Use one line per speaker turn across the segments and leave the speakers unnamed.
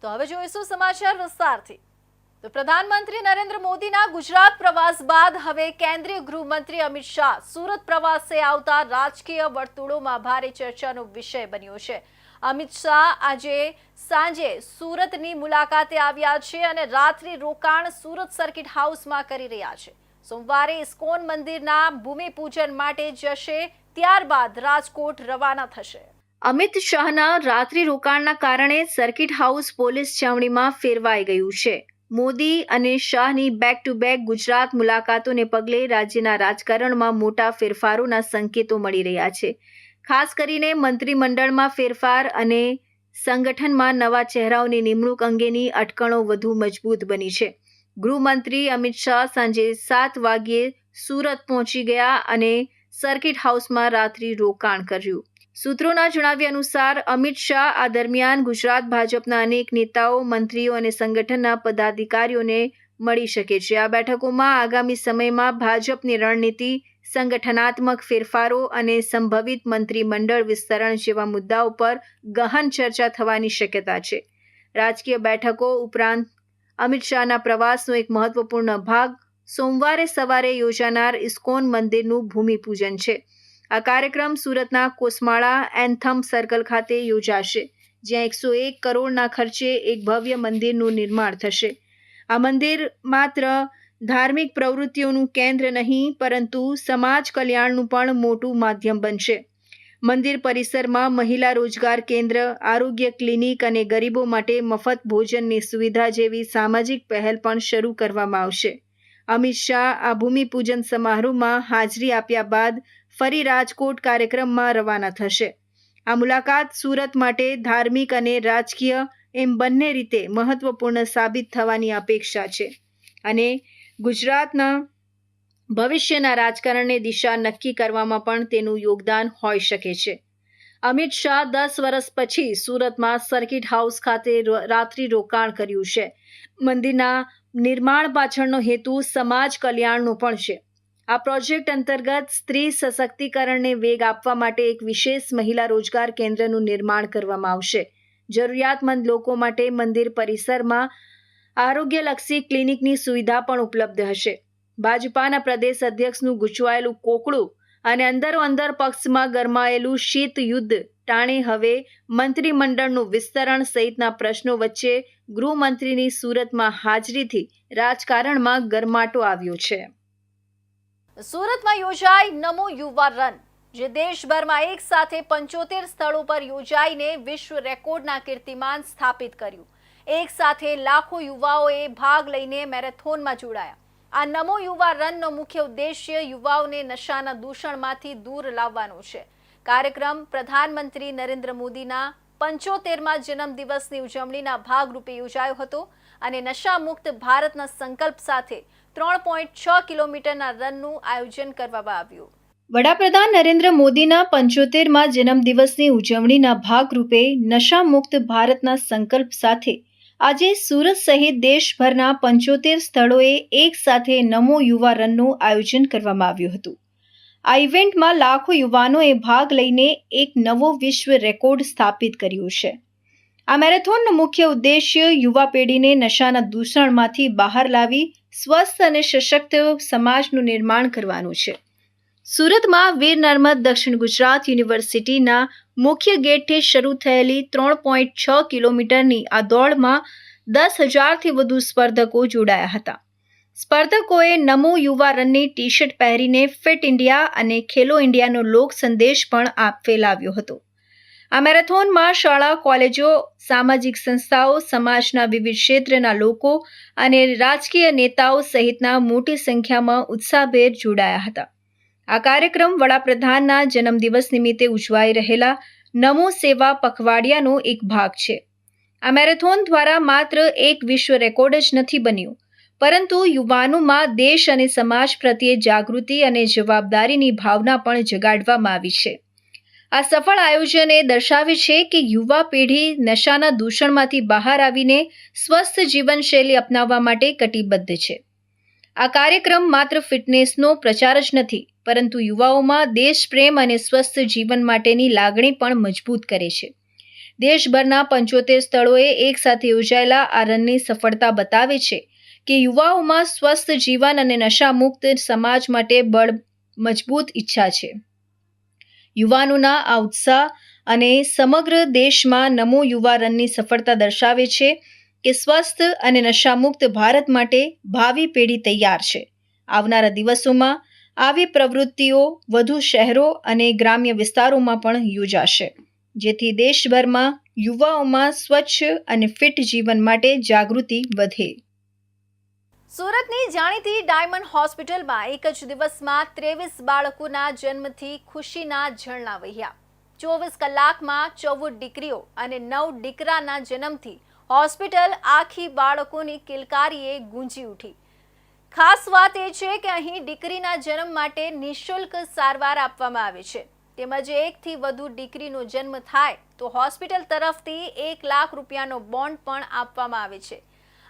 તો હવે જોઈશું સમાચાર વિસ્તારથી। તો પ્રધાનમંત્રી નરેન્દ્ર મોદીના ગુજરાત પ્રવાસ બાદ હવે કેન્દ્રીય ગૃહમંત્રી અમિત શાહ સુરત પ્રવાસે આવતા રાજકીય વર્તુળોમાં ભારે ચર્ચાનો વિષય બન્યો છે। અમિત શાહ આજે સાંજે સુરતની મુલાકાતે આવ્યા છે અને રાત્રિ રોકાણ સુરત સર્કિટ હાઉસમાં કરી રહ્યા છે। સોમવારે ઇસ્કોન મંદિરના ભૂમિપૂજન માટે જશે, ત્યારબાદ રાજકોટ રવાના થશે। અમિત શાહના રાત્રિ રોકાણના કારણે સર્કિટ હાઉસ પોલીસ છાવણીમાં ફેરવાઈ ગયું છે। મોદી અને શાહની બેક ટુ બેક ગુજરાત મુલાકાતોને પગલે રાજ્યના રાજકારણમાં મોટા ફેરફારોના સંકેતો મળી રહ્યા છે। ખાસ કરીને મંત્રીમંડળમાં ફેરફાર અને સંગઠનમાં નવા ચહેરાઓની નિમણૂક અંગેની અટકણો વધુ મજબૂત બની છે। ગૃહમંત્રી અમિત શાહ સાંજે 7 વાગ્યે સુરત પહોંચી ગયા અને સર્કિટ હાઉસમાં રાત્રિ રોકાણ કર્યું। સૂત્રોના જણાવ્યા અનુસાર અમિત શાહ આ દરમિયાન ગુજરાત ભાજપના અનેક નેતાઓ, મંત્રીઓ અને સંગઠનના પદાધિકારીઓને મળી શકે છે। આ બેઠકોમાં આગામી સમયમાં ભાજપની રણનીતિ, સંગઠનાત્મક ફેરફારો અને સંભવિત મંત્રીમંડળ વિસ્તરણ જેવા મુદ્દાઓ પર ગહન ચર્ચા થવાની શક્યતા છે। રાજકીય બેઠકો ઉપરાંત અમિત શાહના પ્રવાસનો એક મહત્વપૂર્ણ ભાગ સોમવારે સવારે યોજાનાર ઇસ્કોન મંદિરનું ભૂમિપૂજન છે। આ કાર્યક્રમ સુરતના કોસમાળા એન્થમ સર્કલ ખાતે યોજાશે, જ્યાં 101 કરોડના ખર્ચે એક ભવ્ય મંદિરનું નિર્માણ થશે। આ મંદિર માત્ર ધાર્મિક પ્રવૃત્તિઓનું કેન્દ્ર નહીં, પરંતુ સમાજ કલ્યાણનું પણ મોટું માધ્યમ બનશે। મંદિર પરિસરમાં મહિલા રોજગાર કેન્દ્ર, આરોગ્ય ક્લિનિક અને ગરીબો માટે મફત ભોજનની સુવિધા જેવી સામાજિક પહેલ પણ શરૂ કરવામાં આવશે। અમિત શાહ આ ભૂમિપૂજન સમારોહમાં હાજરી આપ્યા બાદ ફરી રાજકોટ કાર્યક્રમમાં રવાના થશે। આ મુલાકાત સુરત માટે ધાર્મિક અને રાજકીય એમ બંને રીતે મહત્વપૂર્ણ સાબિત થવાની અપેક્ષા છે અને ગુજરાતના ભવિષ્યના રાજકારણને દિશા નક્કી કરવામાં પણ તેનું યોગદાન હોઈ શકે છે। અમિત શાહ 10 વર્ષ પછી સુરતમાં સર્કિટ હાઉસ ખાતે રાત્રિ રોકાણ કર્યું છે। મંદિરના નિર્માણ પાછળનો હેતુ સમાજ કલ્યાણનો પણ છે। આ પ્રોજેક્ટ અંતર્ગત સ્ત્રી સશક્તિકરણને વેગ આપવા માટે એક વિશેષ મહિલા રોજગાર કેન્દ્રનું નિર્માણ કરવામાં આવશે। જરૂરિયાતમંદ લોકો માટે મંદિર પરિસરમાં આરોગ્યલક્ષી ક્લિનિકની સુવિધા પણ ઉપલબ્ધ હશે। ભાજપાના પ્રદેશ અધ્યક્ષનું ગૂંચવાયેલું કોકડું અને અંદરો-અંદર પક્ષમાં ગરમાયેલું શીત યુદ્ધ ટાણે હવે મંત્રીમંડળનું વિસ્તરણ સહિતના પ્રશ્નો વચ્ચે ગૃહમંત્રીની સુરતમાં હાજરીથી રાજકારણમાં ગરમાટો આવ્યો છે। સુરતમાં યોજાઈ નમો યુવા રન, જે દેશભરમાં એક સાથે 75 સ્થળો પર યોજાઈને વિશ્વ રેકોર્ડના કીર્તિમાન સ્થાપિત કર્યું। એક સાથે લાખો યુવાઓએ ભાગ લઈને મેરેથોનમાં જોડાયા। આ નમો યુવા રનનો મુખ્ય ઉદ્દેશ્ય યુવાઓને નશાના દૂષણમાંથી દૂર લાવવાનો છે। કાર્યક્રમ પ્રધાનમંત્રી નરેન્દ્ર મોદીના 75મા જન્મદિવસની ઉજવણીના ભાગરૂપે યોજાયો હતો અને નશામુક્ત ભારતના સંકલ્પ સાથે 3.6 કિલોમીટરના રનનું આયોજન કરવામાં આવ્યું। વડાપ્રધાન નરેન્દ્ર મોદીના 75મા જન્મદિવસની ઉજવણીના ભાગરૂપે નશામુક્ત ભારતના સંકલ્પ સાથે આજે સુરત સહિત દેશભરના 75 સ્થળોએ એક સાથે નમો યુવા રનનું આયોજન કરવામાં આવ્યું હતું। આ ઇવેન્ટમાં લાખો યુવાનોએ ભાગ લઈને એક નવો વિશ્વ રેકોર્ડ સ્થાપિત કર્યો છે। આ મેરેથોનનો મુખ્ય ઉદ્દેશ્ય યુવા પેઢીને નશાના દૂષણમાંથી બહાર લાવી સ્વસ્થ અને સશક્ત સમાજનું નિર્માણ કરવાનું છે। સુરતમાં વીર નર્મદ દક્ષિણ ગુજરાત યુનિવર્સિટીના મુખ્ય ગેટથી શરૂ થયેલી 3.6 કિલોમીટરની આ દોડમાં 10,000થી વધુ સ્પર્ધકો જોડાયા હતા। સ્પર્ધકોએ નમો યુવા રનની ટી શર્ટ પહેરીને ફિટ ઇન્ડિયા અને ખેલો ઇન્ડિયાનો લોક સંદેશ પણ ફેલાવ્યો હતો। આ મેરેથોનમાં શાળા, કોલેજો, સામાજિક સંસ્થાઓ, સમાજના વિવિધ ક્ષેત્રના લોકો અને રાજકીય નેતાઓ સહિતના મોટી સંખ્યામાં ઉત્સાહભેર જોડાયા હતા। આ કાર્યક્રમ વડાપ્રધાનના જન્મદિવસ નિમિત્તે ઉજવાઈ રહેલા નમો સેવા પખવાડિયાનો એક ભાગ છે। આ મેરેથોન દ્વારા માત્ર એક વિશ્વ રેકોર્ડ જ નથી બન્યો, પરંતુ યુવાનોમાં દેશ અને સમાજ પ્રત્યે જાગૃતિ અને જવાબદારીની ભાવના પણ જગાડવામાં આવી છે। આ સફળ આયોજને દર્શાવે છે કે યુવા પેઢી નશાના દૂષણમાંથી બહાર આવીને સ્વસ્થ જીવનશૈલી અપનાવવા માટે કટિબદ્ધ છે। આ કાર્યક્રમ માત્ર ફિટનેસનો પ્રચાર જ નથી, પરંતુ યુવાઓમાં દેશપ્રેમ અને સ્વસ્થ જીવન માટેની લાગણી પણ મજબૂત કરે છે। દેશભરના 75 સ્થળોએ એકસાથે યોજાયેલા આ રનની સફળતા બતાવે છે કે યુવાઓમાં સ્વસ્થ જીવન અને નશામુક્ત સમાજ માટે મજબૂત ઈચ્છા છે. યુવાનોના આ ઉત્સાહ અને સમગ્ર દેશમાં નમો યુવા રનની સફળતા દર્શાવે છે કે સ્વસ્થ અને નશામુક્ત ભારત માટે ભાવિ પેઢી તૈયાર છે. આવનારા દિવસોમાં આવી પ્રવૃત્તિઓ વધુ શહેરો અને ગ્રામ્ય વિસ્તારોમાં પણ યોજાશે, જેથી દેશભરમાં યુવાઓમાં સ્વચ્છ અને ફિટ જીવન માટે જાગૃતિ વધે. સુરતની જાણીતી ડાયમંડ હોસ્પિટલમાં એક જ દિવસમાં 23 બાળકોના જન્મથી ખુશીના ઝરણા વહ્યા. 24 કલાકમાં 14 દીકરીઓ અને 9 દીકરાના જન્મથી હોસ્પિટલ આખી બાળકોની કિલકારીએ ગુંજી ઉઠી. ખાસ વાત એ છે કે અહીં દીકરીના જન્મ માટે નિઃશુલ્ક સારવાર આપવામાં આવે છે. તેમજ એકથી વધુ દીકરીનો જન્મ થાય તો હોસ્પિટલ તરફથી 1 લાખ રૂપિયાનો બોન્ડ પણ આપવામાં આવે છે.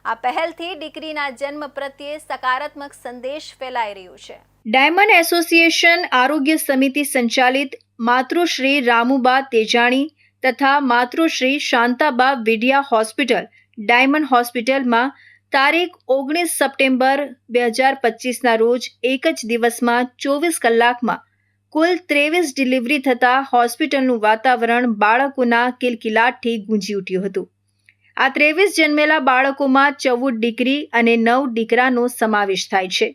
આ પહેલથી દીકરીના જન્મ પ્રત્યે સકારાત્મક સંદેશ ફેલાઈ રહ્યો છે. ડાયમંડ એસોસિએશન આરોગ્ય સમિતિ સંચાલિત માતૃશ્રી રામુબા તેજાણી તથા માતૃશ્રી શાંતાબા વિડિયા હોસ્પિટલ ડાયમંડ હોસ્પિટલમાં તારીખ 19 સપ્ટેમ્બર 2025ના રોજ એક જ દિવસમાં 24 કલાકમાં કુલ 23 ડિલિવરી થતાં હોસ્પિટલનું વાતાવરણ બાળકોના કિલકિલાટથી ગુંજી ઉઠ્યું હતું. આ 23 જન્મેલા બાળકોમાં 14 દીકરી અને 9 દીકરાનો સમાવેશ થાય છે.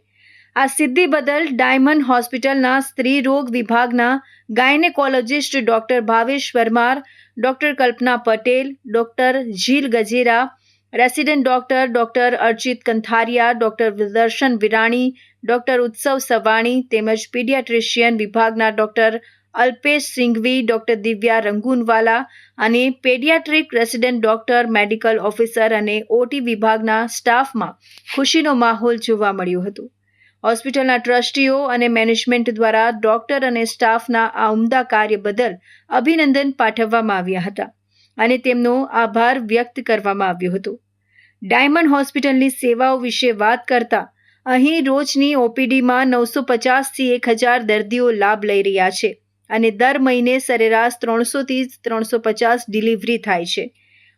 આ સિદ્ધિ બદલ ડાયમંડ હોસ્પિટલના સ્ત્રી રોગ વિભાગના gynaecologist doctor Bhavesh Parmar, doctor Kalpana Patel, doctor Jil Gajera, resident doctor Archit Kanthariya, doctor Darshan Virani, doctor Utsav Savani તેમજ પીડિયાટ્રિશિયન વિભાગના ડોક્ટર અલ્પેશ સિંઘવી, ડોક્ટર દિવ્યા રંગૂનવાલા અને paediatric resident doctor, medical officer અને ઓટી વિભાગના સ્ટાફમાં ખુશીનો માહોલ જોવા મળ્યો હતો. હોસ્પિટલના ટ્રસ્ટીઓ અને મેનેજમેન્ટ દ્વારા ડોક્ટર અને સ્ટાફના આ ઉમદા કાર્ય બદલ અભિનંદન પાઠવવામાં આવ્યા હતા અને તેમનો આભાર વ્યક્ત કરવામાં આવ્યો હતો. ડાયમંડ હોસ્પિટલની સેવાઓ વિશે વાત કરતા અહીં રોજની ઓપીડીમાં 950થી 1000 દર્દીઓ લાભ લઈ રહ્યા છે અને દર મહિને સરેરાશ 300થી 350 ડિલિવરી થાય છે.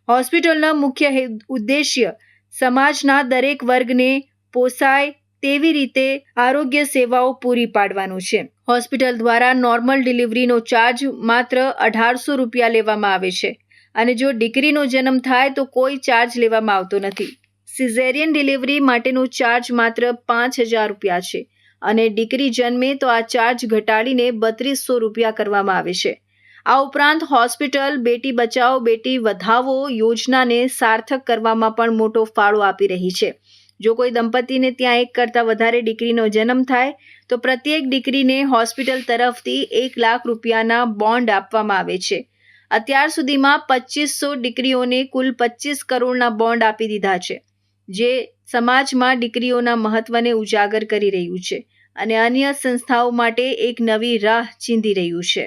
હોસ્પિટલનો મુખ્ય ઉદ્દેશ્ય સમાજના દરેક વર્ગને પોસાય તેવી રીતે આરોગ્ય સેવાઓ પૂરી પાડવાનું છે. હોસ્પિટલ દ્વારા નોર્મલ ડિલિવરીનો ચાર્જ માત્ર 1800 રૂપિયા લેવામાં આવે છે અને જો દીકરીનો જન્મ થાય તો કોઈ ચાર્જ લેવામાં આવતો નથી. સિઝેરિયન ડિલિવરી માટેનો ચાર્જ માત્ર 5000 રૂપિયા છે અને દીકરી જન્મે તો આ ચાર્જ ઘટાડીને 3200 રૂપિયા કરવામાં આવે છે. આ ઉપરાંત હોસ્પિટલ બેટી બચાવો બેટી વધાવો યોજનાને સાર્થક કરવામાં પણ મોટો ફાળો આપી રહી છે. જો કોઈ દંપતીને ત્યાં એક કરતાં વધારે દીકરીનો જન્મ થાય તો પ્રત્યેક દીકરીને હોસ્પિટલ તરફથી 1 લાખ રૂપિયાના બોન્ડ આપવામાં આવે છે. અત્યાર સુધીમાં 2500 દીકરીઓને કુલ 25 કરોડના બોન્ડ આપી દીધા છે, જે સમાજમાં દીકરીઓના મહત્વને ઉજાગર કરી રહ્યું છે અને અન્ય સંસ્થાઓ માટે એક નવી રાહ ચીંધી રહ્યું છે.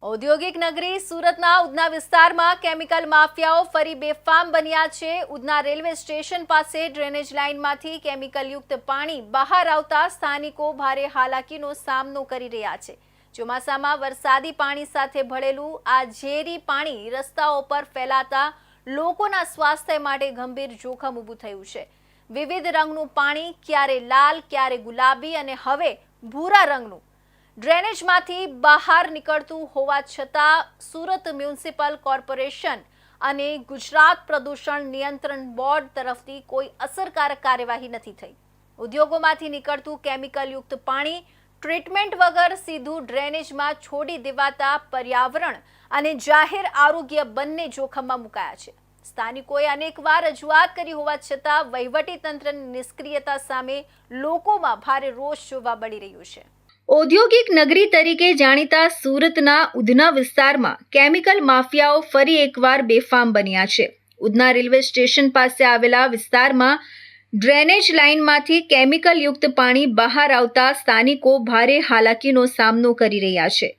ઔદ્યોગિક નગરી સુરતના ઉધના વિસ્તારમાં કેમિકલ માફિયાઓ ફરી બેફામ બન્યા છે. ઉધના રેલવે સ્ટેશન પાસે ડ્રેનેજ લાઇનમાંથી કેમિકલયુક્ત પાણી બહાર આવતા સ્થાનિકો ભારે હાલાકીનો સામનો કરી રહ્યા છે. ચોમાસામાં વરસાદી પાણી સાથે ભળેલું આ ઝેરી પાણી રસ્તાઓ પર ફેલાતા લોકોના સ્વાસ્થ્ય માટે ગંભીર જોખમ ઊભું થયું છે. વિવિધ રંગનું પાણી, ક્યારે લાલ, ક્યારે ગુલાબી અને હવે ભૂરા રંગનું ડ્રેનેજમાંથી બહાર નીકળતું હોવા છતાં સુરત મ્યુનિસિપલ કોર્પોરેશન અને ગુજરાત પ્રદૂષણ નિયંત્રણ બોર્ડ તરફથી કોઈ અસરકારક કાર્યવાહી નથી થઈ. ઉદ્યોગોમાંથી નીકળતું કેમિકલયુક્ત પાણી ટ્રીટમેન્ટ વગર સીધું ડ્રેનેજમાં છોડી દેવાતા પર્યાવરણ અને જાહેર આરોગ્ય બંને જોખમમાં મુકાયા છે. સ્થાનિકોએ અનેકવાર રજૂઆત કરી હોવા છતાં વહીવટીતંત્રની નિષ્ક્રિયતા સામે લોકોમાં ભારે રોષ જોવા મળી રહ્યો છે. ઔદ્યોગિક નગરી તરીકે જાણીતા સુરતના ઉધના વિસ્તારમાં કેમિકલ માફિયાઓ ફરી એકવાર બેફામ બન્યા છે. ઉધના રેલવે સ્ટેશન પાસે આવેલા વિસ્તારમાં ડ્રેનેજ લાઇનમાંથી કેમિકલયુક્ત પાણી બહાર આવતા સ્થાનિકો ભારે હાલાકીનો સામનો કરી રહ્યા છે.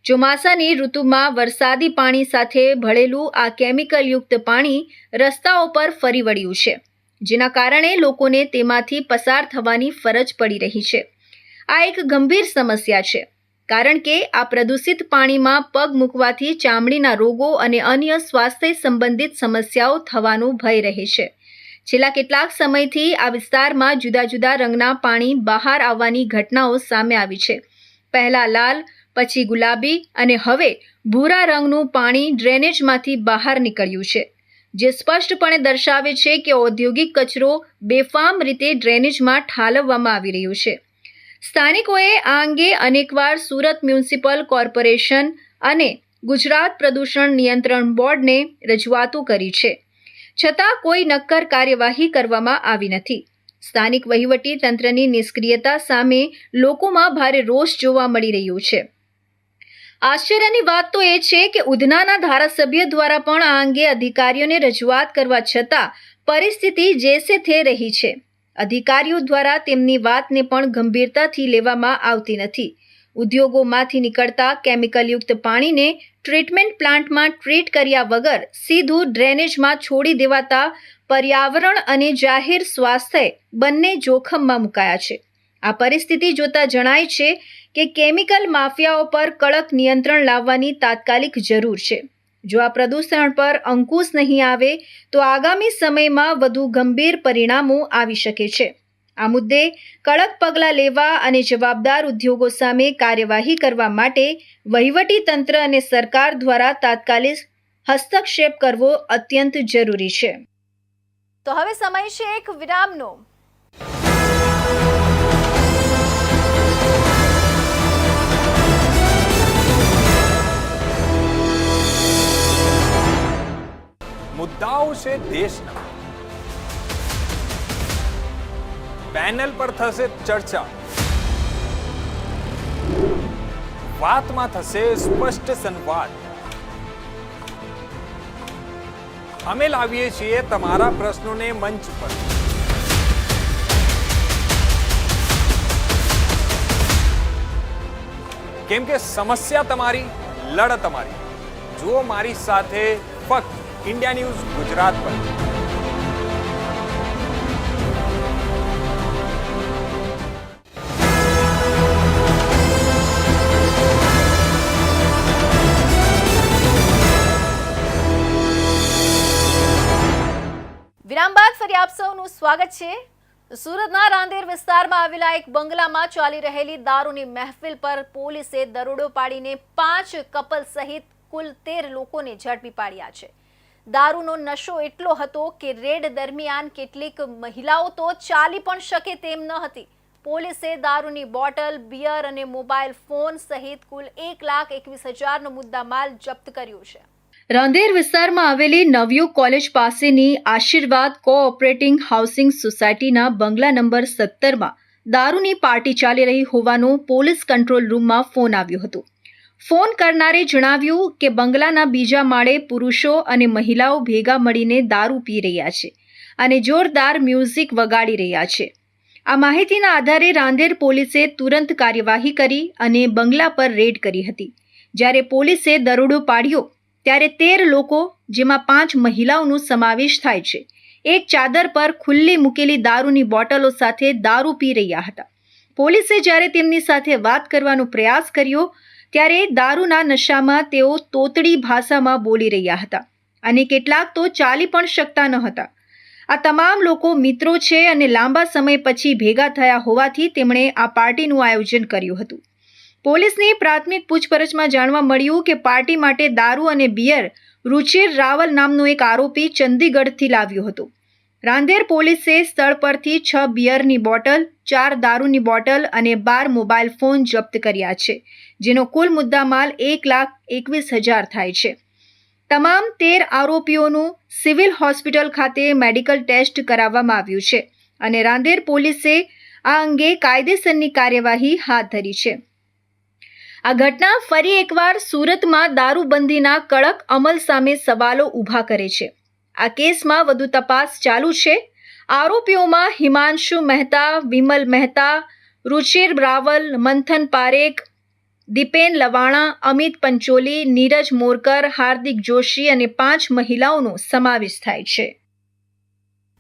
ચોમાસાની ઋતુમાં વરસાદી પાણી સાથે ભળેલું આ કેમિકલયુક્ત પાણી રસ્તાઓ પર ફરી વળ્યું છે, જેના કારણે લોકોને તેમાંથી પસાર થવાની ફરજ પડી રહી છે. આ એક ગંભીર સમસ્યા છે. કારણ કે આ પ્રદૂષિત પાણીમાં પગ મૂકવાથી ચામડીના રોગો અને અન્ય સ્વાસ્થ્ય સંબંધિત સમસ્યાઓ થવાનો ભય રહે છે. છેલ્લા કેટલાક સમયથી આ વિસ્તારમાં જુદા જુદા રંગના પાણી બહાર આવવાની ઘટનાઓ સામે આવી છે. પહેલા લાલ, પછી ગુલાબી અને હવે ભૂરા રંગનું પાણી ડ્રેનેજમાંથી બહાર નીકળ્યું છે, જે સ્પષ્ટપણે દર્શાવે છે કે ઔદ્યોગિક કચરો બેફામ રીતે ડ્રેનેજમાં ઠાલવવામાં આવી રહ્યો છે. સ્થાનિકોએ આ અંગે અનેકવાર સુરત મ્યુનિસિપલ કોર્પોરેશન અને ગુજરાત પ્રદૂષણ નિયંત્રણ બોર્ડને રજૂઆતો કરી છે, છતાં કોઈ નક્કર કાર્યવાહી કરવામાં આવી નથી. સ્થાનિક વહીવટી તંત્રની નિષ્ક્રિયતા સામે લોકોમાં ભારે રોષ જોવા મળી રહ્યો છે. આશ્ચર્યની વાત તો એ છે કે ઉધનાના ધારાસભ્ય દ્વારા પણ આ અંગે અધિકારીઓને રજૂઆત કરવા છતાં પરિસ્થિતિ જેસે તે રહી છે. અધિકારીઓ દ્વારા તેમની વાતને પણ ગંભીરતાથી લેવામાં આવતી નથી. ઉદ્યોગોમાંથી નીકળતા કેમિકલયુક્ત પાણીને ટ્રીટમેન્ટ પ્લાન્ટમાં ટ્રીટ કર્યા વગર સીધું ડ્રેનેજમાં છોડી દેવાતા પર્યાવરણ અને જાહેર સ્વાસ્થ્ય બંને જોખમમાં મુકાયા છે. આ પરિસ્થિતિ જોતા જણાય છે કે કેમિકલ માફિયાઓ પર કડક નિયંત્રણ લાવવાની તાત્કાલિક જરૂર છે. જો આ પ્રદૂષણ પર અંકુશ નહીં આવે તો આગામી સમયમાં વધુ ગંભીર પરિણામો આવી શકે છે. આ મુદ્દે કડક પગલાં લેવા અને જવાબદાર ઉદ્યોગો સામે કાર્યવાહી કરવા માટે વહીવટી તંત્ર અને સરકાર દ્વારા તાત્કાલિક હસ્તક્ષેપ કરવો અત્યંત જરૂરી છે. તો હવે સમય છે એક વિરામનો.
મુદ્દાઓ છે દેશના, પેનલ પર થશે ચર્ચા, વાતમાં થશે સ્પષ્ટ સંવાદ. અમે લાવીએ છીએ તમારા પ્રશ્નોને મંચ પર. કેમ કે સમસ્યા તમારી, લડત તમારી. જુઓ મારી સાથે ફક્ત इंडिया न्यूज गुजरात पर.
વિરામ બાદ ફરી આપ સૌનું સ્વાગત છે. સુરતના રાંદેર વિસ્તારમાં આવેલા એક બંગલામાં ચાલી રહેલી દારૂની મહેફિલ પર પોલીસે દરોડો પાડીને 5 કપલ સહિત કુલ 13 લોકોને ઝડપી પાડ્યા છે. દારૂનો નશો એટલો હતો કે રેડ દરમિયાન કેટલીક મહિલાઓ તો ચાલી પણ શકે તેમ ન હતી. પોલીસે દારૂની બોટલ, બિયર અને મોબાઈલ ફોન સહિત કુલ 1,21,000નો મુદ્દામાલ જપ્ત કર્યો છે. રાંદેર વિસ્તારમાં આવેલી નવયુગ કોલેજ પાસેની આશીર્વાદ કોઓપરેટિવ હાઉસિંગ સોસાયટીના બંગલા નંબર 17માં દારૂની પાર્ટી ચાલી રહી હોવાનો પોલીસ કંટ્રોલ રૂમમાં ફોન આવ્યો હતો. ફોન કરનારે જણાવ્યું કે બંગલાના બીજા માળે પુરુષો અને મહિલાઓ ભેગા મળીને દારૂ પી રહ્યા છે અને જોરદાર મ્યુઝિક વગાડી રહ્યા છે. આ માહિતીના આધારે રાંદેર પોલીસે તુરંત કાર્યવાહી કરી અને બંગલા પર રેડ કરી હતી. જ્યારે પોલીસે દરોડો પાડ્યો ત્યારે 13 લોકો, જેમાં 5 મહિલાઓનો સમાવેશ થાય છે, એક ચાદર પર ખુલ્લી મૂકેલી દારૂની બોટલો સાથે દારૂ પી રહ્યા હતા. પોલીસે જ્યારે તેમની સાથે વાત કરવાનો પ્રયાસ કર્યો ત્યારે દારૂના નશામાં તેઓ તોતડી ભાષામાં બોલી રહ્યા હતા અને કેટલાક તો ચાલી પણ શકતા ન હતા. આ તમામ લોકો મિત્રો છે અને લાંબા સમય પછી ભેગા થયા હોવાથી તેમણે આ પાર્ટીનું આયોજન કર્યું હતું. પોલીસની પ્રાથમિક પૂછપરછમાં જાણવા મળ્યું કે પાર્ટી માટે દારૂ અને બિયર રુચિર રાવલ નામનો એક આરોપી ચંદીગઢથી લાવ્યો હતો. રાંદેર પોલીસે સ્થળ પરથી 6 બિયરની બોટલ, 4 દારૂની બોટલ અને 12 મોબાઈલ ફોન જપ્ત કર્યા છે, જેનો કુલ મુદ્દામાલ 1,21,000 થાય છે. તમામ 13 આરોપીઓનું સિવિલ હોસ્પિટલ ખાતે મેડિકલ ટેસ્ટ કરાવવામાં આવ્યું છે અને રાંદેર પોલીસે આ અંગે કાયદેસરની કાર્યવાહી હાથ ધરી છે. આ ઘટના ફરી એકવાર સુરતમાં દારૂબંધીના કડક અમલ સામે સવાલો ઊભા કરે છે. આ કેસમાં વધુ તપાસ ચાલુ છે. આરોપીઓમાં હિમાંશુ મહેતા, વિમલ મહેતા, રુચિર રાવલ, મંથન પારેખ, દીપેન લવાણા, અમિત પંચોલી, નીરજ મોરકર, હાર્દિક જોશી અને 5 મહિલાઓનો સમાવેશ થાય છે.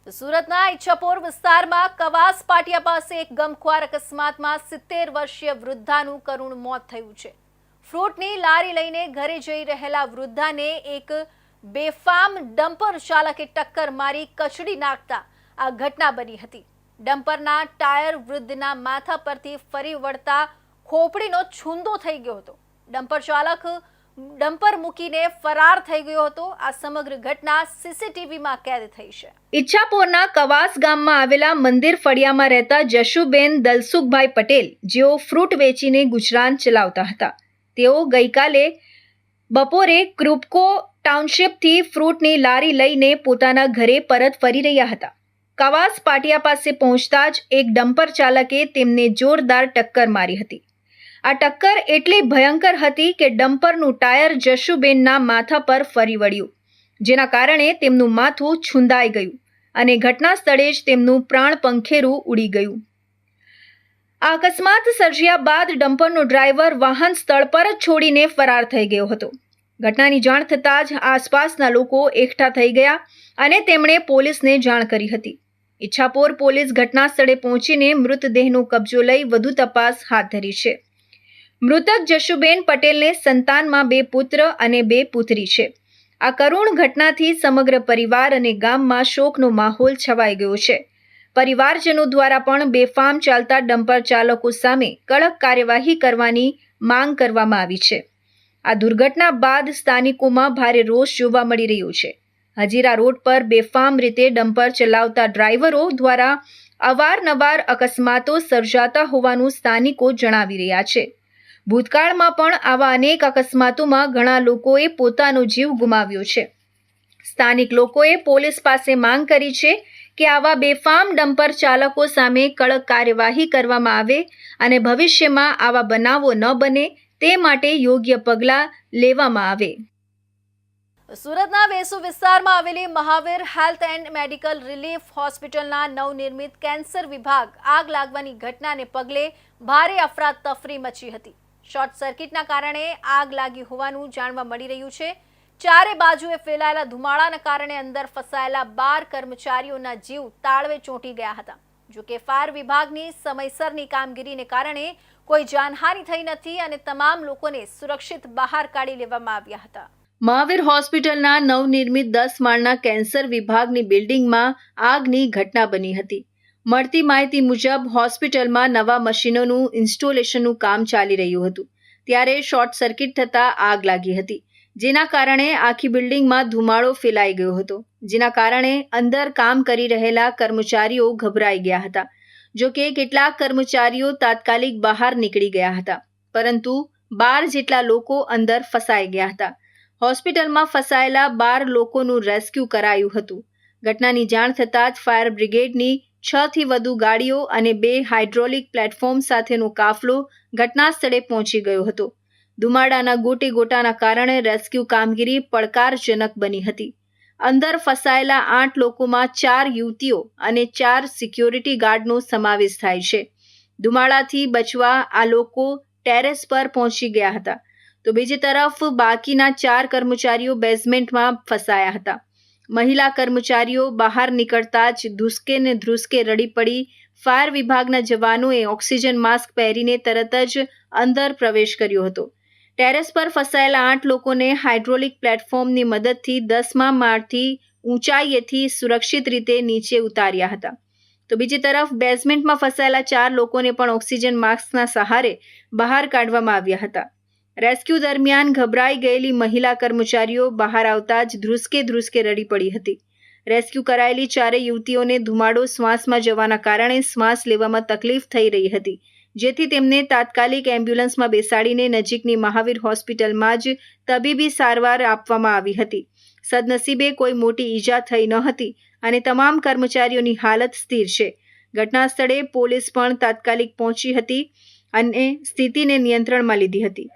તો સુરતના ઈચ્છાપોર વિસ્તારમાં કવાસ પાટિયા પાસે એક ગમખ્વાર અકસ્માતમાં 70 વર્ષીય વૃદ્ધાનું કરુણ મોત થયું છે. ફ્રૂટની લારી લઈને ઘરે જઈ રહેલા વૃદ્ધાને એક બેફામ ડમ્પર ચાલકે ટક્કર મારી કચડી નાખતા આ ઘટના બની હતી. ડમ્પરના ટાયર વૃદ્ધના માથા પરથી ફરી વળતા ખોપડીનો છૂંદો થઈ ગયો હતો. ડમ્પર ચાલક ડમ્પર મૂકીને ફરાર થઈ ગયો હતો. આ સમગ્ર ઘટના સીસીટીવીમાં કેદ થઈ છે. ઈચ્છાપોરના કવાસ ગામમાં આવેલા મંદિર ફળિયામાં રહેતા જશુબેન દલસુખભાઈ પટેલ, જેઓ ફ્રૂટ વેચીને ગુજરાન ચલાવતા હતા, તેઓ ગઈકાલે બપોરે ક્રુપકો ટાઉનશીપથી ફ્રૂટની લારી લઈને પોતાના ઘરે પરત ફરી રહ્યા હતા. કવાસ પાટિયા પાસે પહોંચતા જ એક ડમ્પર ચાલકે તેમને જોરદાર ટક્કર મારી હતી. આ ટક્કર એટલી ભયંકર હતી કે ડમ્પરનું ટાયર જશુબેનના માથા પર ફરી વળ્યું, જેના કારણે તેમનું માથું છૂંદાઈ ગયું અને ઘટના સ્થળે જ તેમનું પ્રાણ પંખેરું ઉડી ગયું. આ અકસ્માત સર્જ્યા બાદ ડમ્પરનો ડ્રાઈવર વાહન સ્થળ પર જ છોડીને ફરાર થઈ ગયો હતો. ઘટનાની જાણ થતાં જ આસપાસના લોકો એકઠા થઈ ગયા અને તેમણે પોલીસને જાણ કરી હતી. ઈચ્છાપોર પોલીસ ઘટના સ્થળે પહોંચીને મૃતદેહનો કબજો લઈ વધુ તપાસ હાથ ધરી છે. મૃતક જશુબેન પટેલને સંતાનમાં 2 પુત્ર અને 2 પુત્રી છે. આ કરુણ ઘટનાથી સમગ્ર પરિવાર અને ગામમાં શોકનો માહોલ છવાઈ ગયો છે. પરિવારજનો દ્વારા પણ બેફામ ચાલતા ડમ્પર ચાલકો સામે કડક કાર્યવાહી કરવાની માંગ કરવામાં આવી છે. આ દુર્ઘટના બાદ સ્થાનિકોમાં ભારે રોષ જોવા મળી રહ્યો છે. હજીરા રોડ પર બેફામ રીતે ડમ્પર ચલાવતા ડ્રાઈવરો દ્વારા અવારનવાર અકસ્માતો સર્જાતા હોવાનું સ્થાનિકો જણાવી રહ્યા છે. ભૂતકાળમાં પણ આવા અનેક અકસ્માતોમાં ઘણા લોકોએ પોતાનો જીવ ગુમાવ્યો છે. સ્થાનિક લોકોએ પોલીસ પાસે માંગ કરી છે કે આવા બેફામ ડમ્પર ચાલકો સામે કડક કાર્યવાહી કરવામાં આવે અને ભવિષ્યમાં આવા બનાવો ન બને તે માટે યોગ્ય પગલાં લેવામાં આવે. સુરતના વેસુ વિસ્તારમાં આવેલી Mahavir health and medical relief હોસ્પિટલના નવનિર્મિત કેન્સર વિભાગ આગ લાગવાની ઘટનાને પગલે ભારે અફરાતફરી મચી હતી. શોર્ટ સર્કિટના કારણે આગ લાગી હોવાનું જાણવા મળી રહ્યું છે. ચારે બાજુએ ફેલાયેલા ધુમાડાના કારણે અંદર ફસાયેલા 12 કર્મચારીઓના જીવ તાળવે ચોંટી ગયા હતા. જોકે ફાયર વિભાગની સમયસરની કામગીરીને કારણે કોઈ જાનહાનિ થઈ નથી અને તમામ લોકોને સુરક્ષિત બહાર કાઢી લેવામાં આવ્યા હતા. મહાવીર હોસ્પિટલના નવનિર્મિત 10 માળના કેન્સર વિભાગની બિલ્ડિંગમાં આગની ઘટના બની હતી. મળતી માહિતી મુજબ હોસ્પિટલમાં નવા મશીનોનું ઇન્સ્ટોલેશનનું કામ ચાલી રહ્યું હતું, ત્યારે શોર્ટ સર્કિટ થતાં આગ લાગી હતી, જેના કારણે આખી બિલ્ડિંગમાં ધુમાડો ફેલાઈ ગયો હતો. જેના કારણે અંદર કામ કરી રહેલા કર્મચારીઓ ગભરાઈ ગયા હતા. જો કે કેટલાક કર્મચારીઓ તાત્કાલિક બહાર નીકળી ગયા હતા, પરંતુ 12 જેટલા લોકો અંદર ફસાઈ ગયા હતા. હોસ્પિટલમાં ફસાયેલા 12 લોકોનું રેસ્ક્યુ કરાયું હતું. ઘટનાની જાણ થતાં જ ફાયર બ્રિગેડની 6 થી વધુ ગાડીઓ અને 2 હાઇડ્રોલિક પ્લેટફોર્મ સાથેનો કાફલો ઘટના સ્થળે પહોંચી ગયો હતો. ધુમાડાના ગોટે ગોટાના કારણે રેસ્ક્યુ કામગીરી પડકારજનક બની હતી. અંદર ફસાયેલા 8 લોકોમાં 4 યુવતીઓ અને 4 સિક્યોરિટી ગાર્ડનો સમાવેશ થાય છે. ધુમાડાથી બચવા આ લોકો ટેરેસ પર પહોંચી ગયા હતા, તો બીજી તરફ બાકીના 4 કર્મચારીઓ બેઝમેન્ટમાં ફસાયા હતા. મહિલા કર્મચારીઓ બહાર નીકળતા જ ધ્રુસકે ને ધ્રુસકે રડી પડી. ફાયર વિભાગના જવાનોએ ઓક્સિજન માસ્ક પહેરીને તરત જ અંદર પ્રવેશ કર્યો હતો. ટેરેસ પર ફસાયેલા 8 લોકોને હાઇડ્રોલિક પ્લેટફોર્મની મદદથી 10મા માળથી ઊંચાઈએથી સુરક્ષિત રીતે નીચે ઉતાર્યા હતા. તો બીજી તરફ બેઝમેન્ટમાં ફસાયેલા 4 લોકોને પણ ઓક્સિજન માસ્કના સહારે બહાર કાઢવામાં આવ્યા હતા. રેસ્ક્યુ દરમિયાન ગભરાઈ ગયેલી મહિલા કર્મચારીઓ બહાર આવતા જ ધ્રુસકે રડી પડી હતી. રેસ્ક્યુ કરાયેલી 4 યુવતીઓને ધુમાડો શ્વાસમાં જવાના કારણે શ્વાસ લેવામાં તકલીફ થઈ રહી હતી, જેથી તેમને તાત્કાલિક એમ્બ્યુલન્સમાં બેસાડીને નજીકની મહાવીર હોસ્પિટલમાં જ તબીબી સારવાર આપવામાં આવી હતી. સદનસીબે કોઈ મોટી ઈજા થઈ ન હતી અને તમામ કર્મચારીઓની હાલત સ્થિર છે. ઘટના સ્થળે પોલીસ પણ તાત્કાલિક પહોંચી હતી અને સ્થિતિને નિયંત્રણમાં લીધી હતી.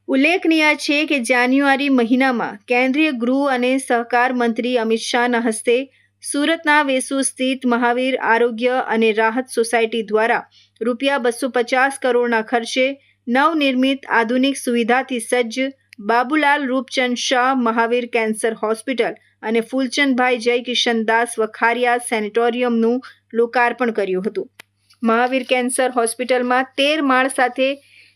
ઉલ્લેખનીય છે કે જાન્યુઆરી મહિનામાં કેન્દ્રીય ગૃહ અને સહકાર મંત્રી અમિત શાહના હસ્તે સુરતના વેસુ સ્થિત મહાવીર આરોગ્ય અને રાહત સોસાયટી દ્વારા ₹250 કરોડના ખર્ચે નવનિર્મિત આધુનિક સુવિધાથી સજ્જ બાબુલાલ રૂપચંદ શાહ મહાવીર કેન્સર હોસ્પિટલ
અને ફૂલચંદભાઈ જયકિશનદાસ વખારિયા સેનેટોરિયમનું લોકાર્પણ કર્યું હતું. મહાવીર કેન્સર હોસ્પિટલમાં 13 માળ સાથે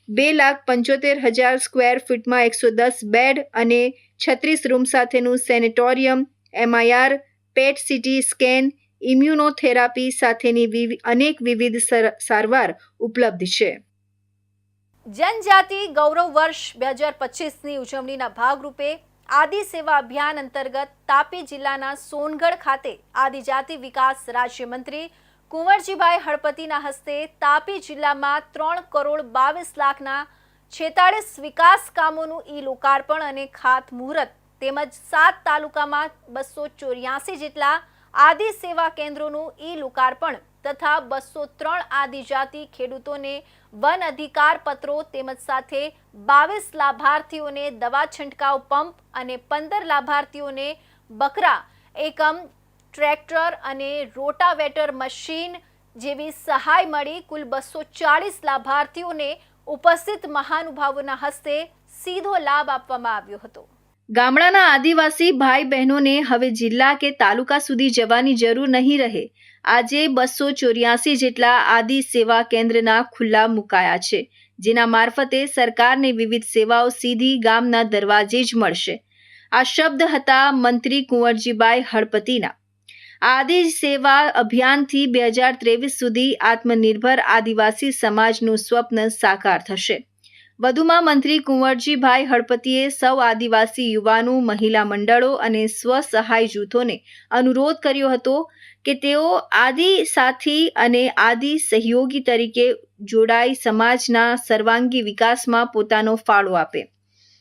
2,75,000 સ્ક્વેર ફીટમાં 110 બેડ અને 36 રૂમ સાથેનું સેનેટોરિયમ, MIR, પેટ સીટી સ્કેન, ઇમ્યુનોથેરાપી સાથેની અનેક વિવિધ સારવાર ઉપલબ્ધ છે.
જનજાતિ ગૌરવ વર્ષ 2025ની ઉજવણીના ભાગરૂપે આદિ સેવા અભિયાન અંતર્ગત તાપી જિલ્લાના સોનગઢ ખાતે આદિજાતિ વિકાસ રાજ્યમંત્રી કુંવરજીભાઈ હળપતિના હસ્તે તાપી જિલ્લામાં 3,22,00,000ના 46 વિકાસ કામોનું લોકાર્પણ અને ખાતમુહૂર્ત તેમજ 7 તાલુકામાં 284 જેટલા આદિ સેવા કેન્દ્રોનું લોકાર્પણ તથા 203 આદિજાતિ ખેડૂતોને વન અધિકાર પત્રો તેમજ સાથે 22 લાભાર્થીઓને દવા છંટકાવ પંપ અને 15 લાભાર્થીઓને બકરા એકમ, ટ્રેક્ટર અને રોટાવેટર મશીન જેવી સહાય મળી કુલ 240 લાભાર્થીઓને ઉપસ્થિત મહાનુભાવોના હસ્તે સીધો લાભ આપવામાં આવ્યો હતો.
ગામડાના આદિવાસી ભાઈ બહેનોને હવે જિલ્લા કે તાલુકા સુધી જવાની જરૂર નહીં રહે. આજે 284 જેટલા આદિ સેવા કેન્દ્રના ખુલ્લા મુકાયા છે, જેના મારફતે સરકારની વિવિધ સેવાઓ સીધી ગામના દરવાજે જ મળશે. આ શબ્દ હતા મંત્રી કુંવરજીભાઈ હળપતિના. આદિ સેવા અભિયાનથી 2023 સુધી આત્મનિર્ભર આદિવાસી સમાજનું સ્વપ્ન સાકાર થશે. વધુમાં મંત્રી કુંવરજીભાઈ હળપતિએ સૌ આદિવાસી યુવાનો, મહિલા મંડળો અને સ્વસહાય જૂથોને અનુરોધ કર્યો હતો કે તેઓ આદિ સાથી અને આદિ સહયોગી તરીકે જોડાઈ સમાજના સર્વાંગી વિકાસમાં પોતાનો ફાળો આપે.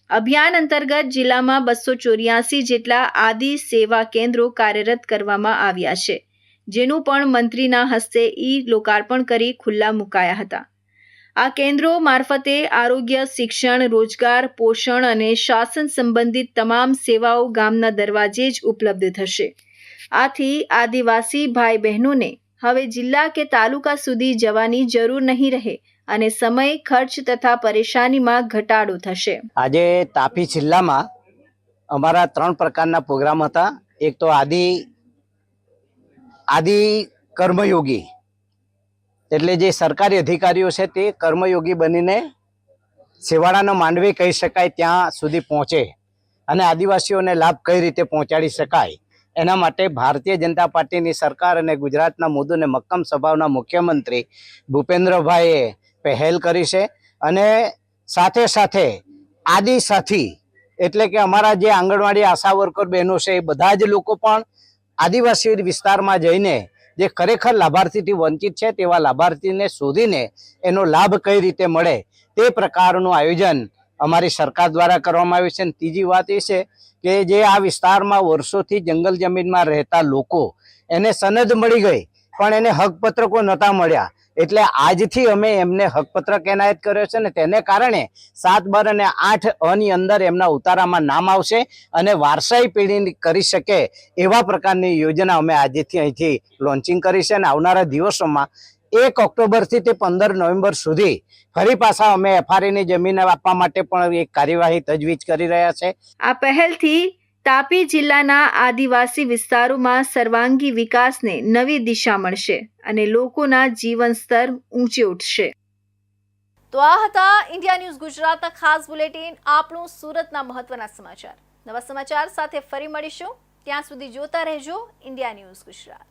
અભિયાન અંતર્ગત જિલ્લામાં 284 જેટલા આદિ સેવા કેન્દ્રો કાર્યરત કરવામાં આવ્યા છે, જેનું પણ મંત્રીના હસ્તે લોકાર્પણ કરી ખુલ્લા મુકાયા હતા. આ કેન્દ્રો મારફતે આરોગ્ય, શિક્ષણ, રોજગાર, પોષણ અને શાસન સંબંધિત તમામ સેવાઓ ગામના દરવાજે જ ઉપલબ્ધ થશે. આથી આદિવાસી ભાઈ બહેનોને હવે જિલ્લા કે તાલુકા સુધી જવાની જરૂર નહીં રહે અને સમય, ખર્ચ તથા પરેશાનીમાં ઘટાડો થશે.
આજે તાપી જિલ્લામાં અમારા 3 પ્રકારના પ્રોગ્રામ હતા. એક તો આદિ કર્મયોગી, એટલે જે સરકારી અધિકારીઓ છે તે કર્મયોગી બનીને છેવાડાનો માંડવી કહી શકાય ત્યાં સુધી પહોંચે અને આદિવાસીઓને લાભ કઈ રીતે પહોંચાડી શકાય એના માટે ભારતીય જનતા પાર્ટીની સરકાર અને ગુજરાતના મૃદુ અને મક્કમ સ્વભાવના મુખ્યમંત્રી ભૂપેન્દ્રભાઈએ પહેલ કરી છે. અને સાથે સાથે આદિ સાથી એટલે કે અમારા જે આંગણવાડી આશા વર્કર બહેનો છે એ બધા જ લોકો પણ આદિવાસી વિસ્તારમાં જઈને જે ખરેખર લાભાર્થીથી વંચિત છે તેવા લાભાર્થીને શોધીને એનો લાભ કઈ રીતે મળે તે પ્રકારનું આયોજન અમારી સરકાર દ્વારા કરવામાં આવ્યું છે. અને ત્રીજી વાત એ છે કે જે આ વિસ્તારમાં વર્ષોથી જંગલ જમીનમાં રહેતા લોકો એને સનદ મળી ગઈ પણ એને હકપત્રકો નહોતા મળ્યા, એટલે આજથી અમે એમને હકપત્રક એનાયત કર્યો છે ને તેને કારણે 7, 12 અને 8 ની અંદર એમના ઉતારામાં નામ આવશે અને વારસાઈ પેઢી કરી શકે એવા પ્રકારની યોજના અમે આજથી અહીંથી લોન્ચિંગ કરી છે. અને આવનારા દિવસોમાં 1 ઓક્ટોબરથી તે 15 નવેમ્બર સુધી ફરી પાછા અમે FRAની જમીન આપવા માટે પણ એક કાર્યવાહી તજવીજ કરી રહ્યા છે.
આ પહેલથી તાપી જિલ્લાના આદિવાસી વિસ્તારોમાં સર્વાંગી વિકાસને નવી દિશા મળશે અને લોકોના જીવન સ્તર ઊંચે ઉઠશે.
તો આ હતા ઇન્ડિયા ન્યૂઝ ગુજરાતના ખાસ બુલેટિન, આપણું સુરતના મહત્વના સમાચાર. નવા સમાચાર સાથે ફરી મળીશું. ત્યાં સુધી જોતા રહેજો ઇન્ડિયા ન્યૂઝ ગુજરાત.